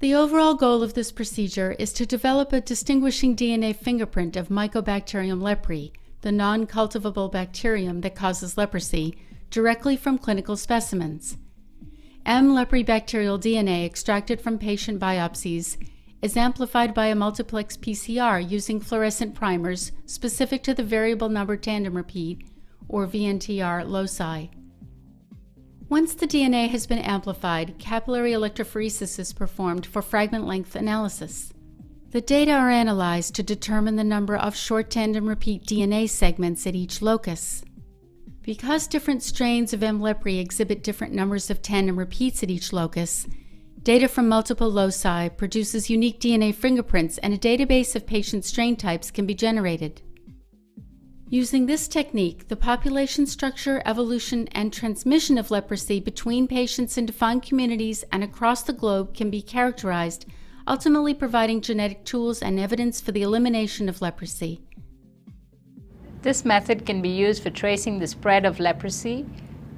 The overall goal of this procedure is to develop a distinguishing DNA fingerprint of Mycobacterium leprae, the non-cultivable bacterium that causes leprosy, directly from clinical specimens. M. leprae bacterial DNA extracted from patient biopsies is amplified by a multiplex PCR using fluorescent primers specific to the Variable Number Tandem Repeat, or VNTR, loci. Once the DNA has been amplified, capillary electrophoresis is performed for fragment length analysis. The data are analyzed to determine the number of short tandem repeat DNA segments at each locus. Because different strains of M. leprae exhibit different numbers of tandem repeats at each locus, data from multiple loci produces unique DNA fingerprints, and a database of patient strain types can be generated. Using this technique, the population structure, evolution, and transmission of leprosy between patients in defined communities and across the globe can be characterized, ultimately providing genetic tools and evidence for the elimination of leprosy. This method can be used for tracing the spread of leprosy,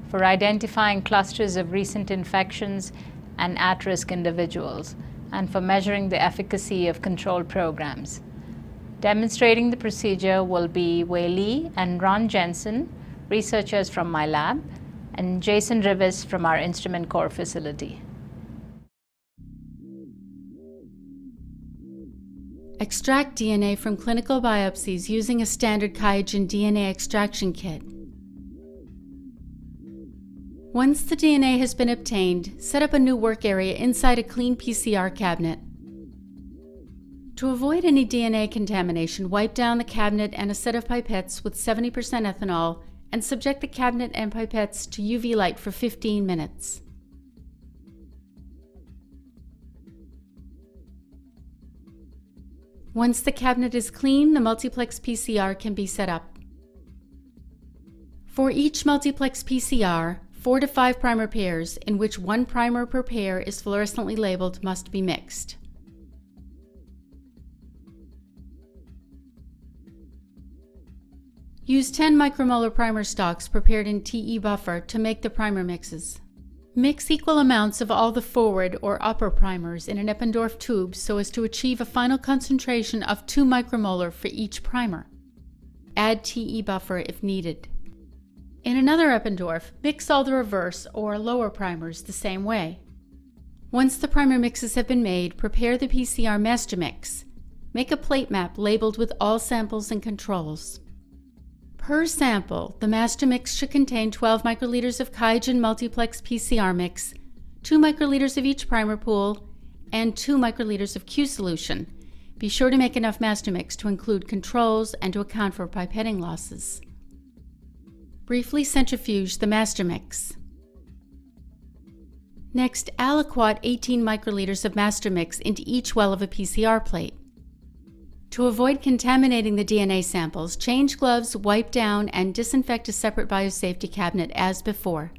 for identifying clusters of recent infections and at-risk individuals, and for measuring the efficacy of control programs. Demonstrating the procedure will be Wei Li and Ron Jensen, researchers from my lab, and Jason Rivis from our instrument core facility. Extract DNA from clinical biopsies using a standard QIAGEN DNA extraction kit. Once the DNA has been obtained, set up a new work area inside a clean PCR cabinet. To avoid any DNA contamination, wipe down the cabinet and a set of pipettes with 70% ethanol and subject the cabinet and pipettes to UV light for 15 minutes. Once the cabinet is clean, the multiplex PCR can be set up. For each multiplex PCR, 4 to 5 primer pairs, in which 1 primer per pair is fluorescently labeled, must be mixed. Use 10 micromolar primer stocks prepared in TE buffer to make the primer mixes. Mix equal amounts of all the forward or upper primers in an Eppendorf tube so as to achieve a final concentration of 2 micromolar for each primer. Add TE buffer if needed. In another Eppendorf, mix all the reverse or lower primers the same way. Once the primer mixes have been made, prepare the PCR master mix. Make a plate map labeled with all samples and controls. Per sample, the master mix should contain 12 microliters of QIAGEN multiplex PCR mix, 2 microliters of each primer pool, and 2 microliters of Q solution. Be sure to make enough master mix to include controls and to account for pipetting losses. Briefly centrifuge the master mix. Next, aliquot 18 microliters of master mix into each well of a PCR plate. To avoid contaminating the DNA samples, change gloves, wipe down, and disinfect a separate biosafety cabinet as before.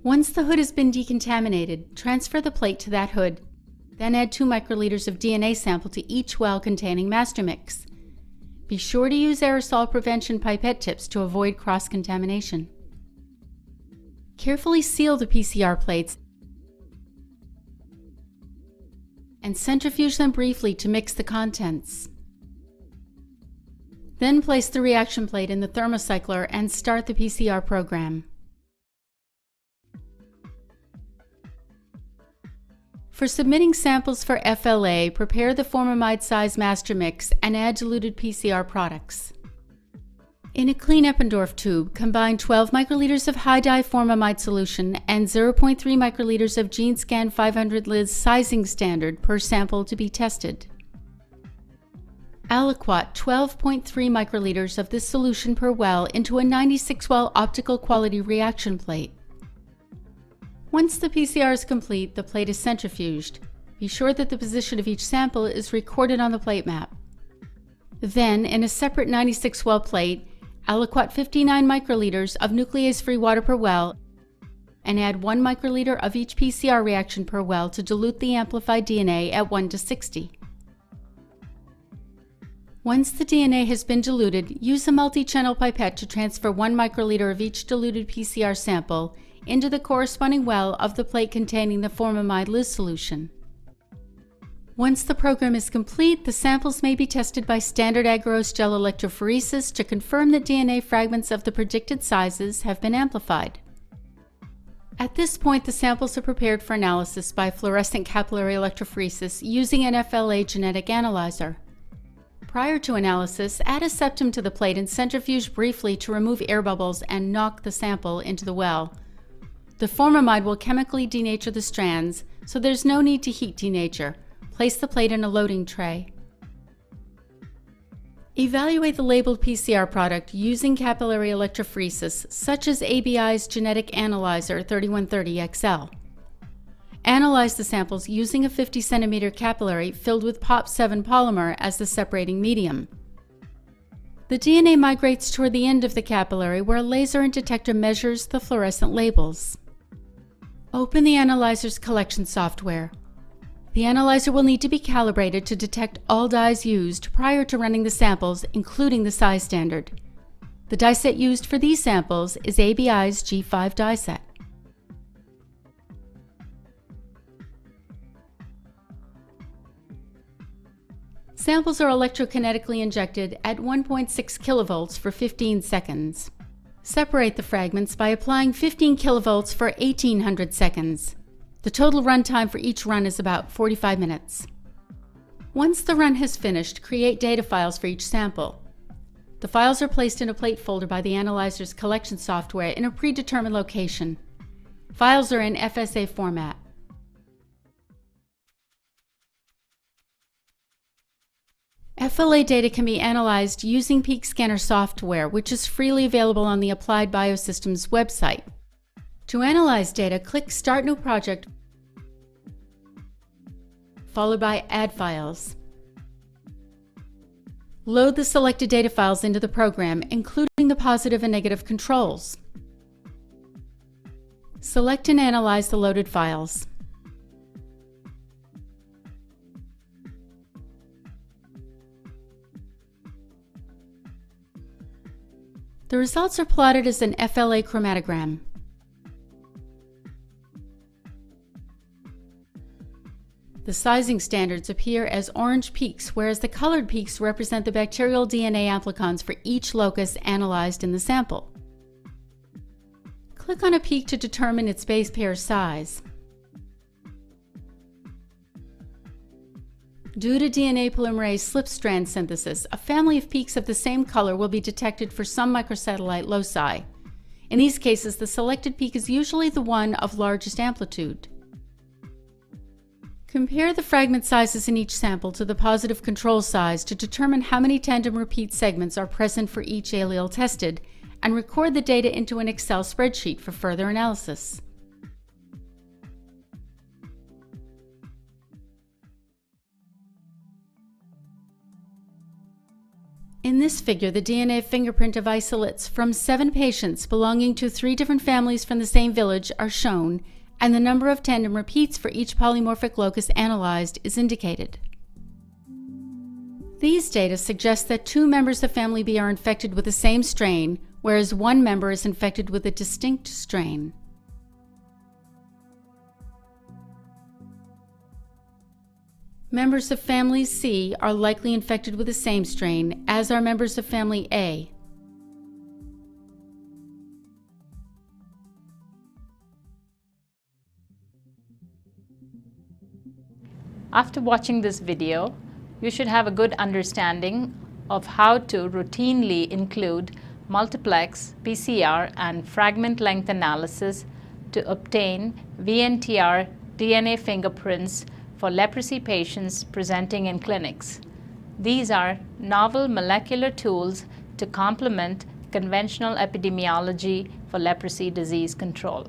Once the hood has been decontaminated, transfer the plate to that hood. Then add 2 microliters of DNA sample to each well containing master mix. Be sure to use aerosol prevention pipette tips to avoid cross-contamination. Carefully seal the PCR plates and centrifuge them briefly to mix the contents. Then place the reaction plate in the thermocycler and start the PCR program. For submitting samples for FLA, prepare the formamide size master mix and add diluted PCR products. In a clean Eppendorf tube, combine 12 microliters of high-dye formamide solution and 0.3 microliters of GeneScan 500 Liz sizing standard per sample to be tested. Aliquot 12.3 microliters of this solution per well into a 96-well optical quality reaction plate. Once the PCR is complete, the plate is centrifuged. Be sure that the position of each sample is recorded on the plate map. Then, in a separate 96-well plate, aliquot 59 microliters of nuclease-free water per well and add 1 microliter of each PCR reaction per well to dilute the amplified DNA at 1:60. Once the DNA has been diluted, use a multi-channel pipette to transfer 1 microliter of each diluted PCR sample into the corresponding well of the plate containing the formamide Liz solution. Once the program is complete, the samples may be tested by standard agarose gel electrophoresis to confirm that DNA fragments of the predicted sizes have been amplified. At this point, the samples are prepared for analysis by fluorescent capillary electrophoresis using an FLA genetic analyzer. Prior to analysis, add a septum to the plate and centrifuge briefly to remove air bubbles and knock the sample into the well. The formamide will chemically denature the strands, so there's no need to heat denature. Place the plate in a loading tray. Evaluate the labeled PCR product using capillary electrophoresis, such as ABI's genetic analyzer 3130XL. Analyze the samples using a 50 cm capillary filled with POP7 polymer as the separating medium. The DNA migrates toward the end of the capillary where a laser and detector measures the fluorescent labels. Open the analyzer's collection software. The analyzer will need to be calibrated to detect all dyes used prior to running the samples, including the size standard. The dye set used for these samples is ABI's G5 dye set. Samples are electrokinetically injected at 1.6 kilovolts for 15 seconds. Separate the fragments by applying 15 kilovolts for 1800 seconds. The total runtime for each run is about 45 minutes. Once the run has finished, create data files for each sample. The files are placed in a plate folder by the analyzer's collection software in a predetermined location. Files are in FSA format. FLA data can be analyzed using Peak Scanner software, which is freely available on the Applied Biosystems website. To analyze data, click Start New Project, followed by Add Files. Load the selected data files into the program, including the positive and negative controls. Select and analyze the loaded files. The results are plotted as an FLA chromatogram. The sizing standards appear as orange peaks, whereas the colored peaks represent the bacterial DNA amplicons for each locus analyzed in the sample. Click on a peak to determine its base pair size. Due to DNA polymerase slip strand synthesis, a family of peaks of the same color will be detected for some microsatellite loci. In these cases, the selected peak is usually the one of largest amplitude. Compare the fragment sizes in each sample to the positive control size to determine how many tandem repeat segments are present for each allele tested, and record the data into an Excel spreadsheet for further analysis. In this figure, the DNA fingerprint of isolates from 7 patients belonging to 3 different families from the same village are shown, and the number of tandem repeats for each polymorphic locus analyzed is indicated. These data suggest that 2 members of family B are infected with the same strain, whereas 1 member is infected with a distinct strain. Members of family C are likely infected with the same strain, as are members of family A. After watching this video, you should have a good understanding of how to routinely include multiplex, PCR, and fragment length analysis to obtain VNTR DNA fingerprints for leprosy patients presenting in clinics. These are novel molecular tools to complement conventional epidemiology for leprosy disease control.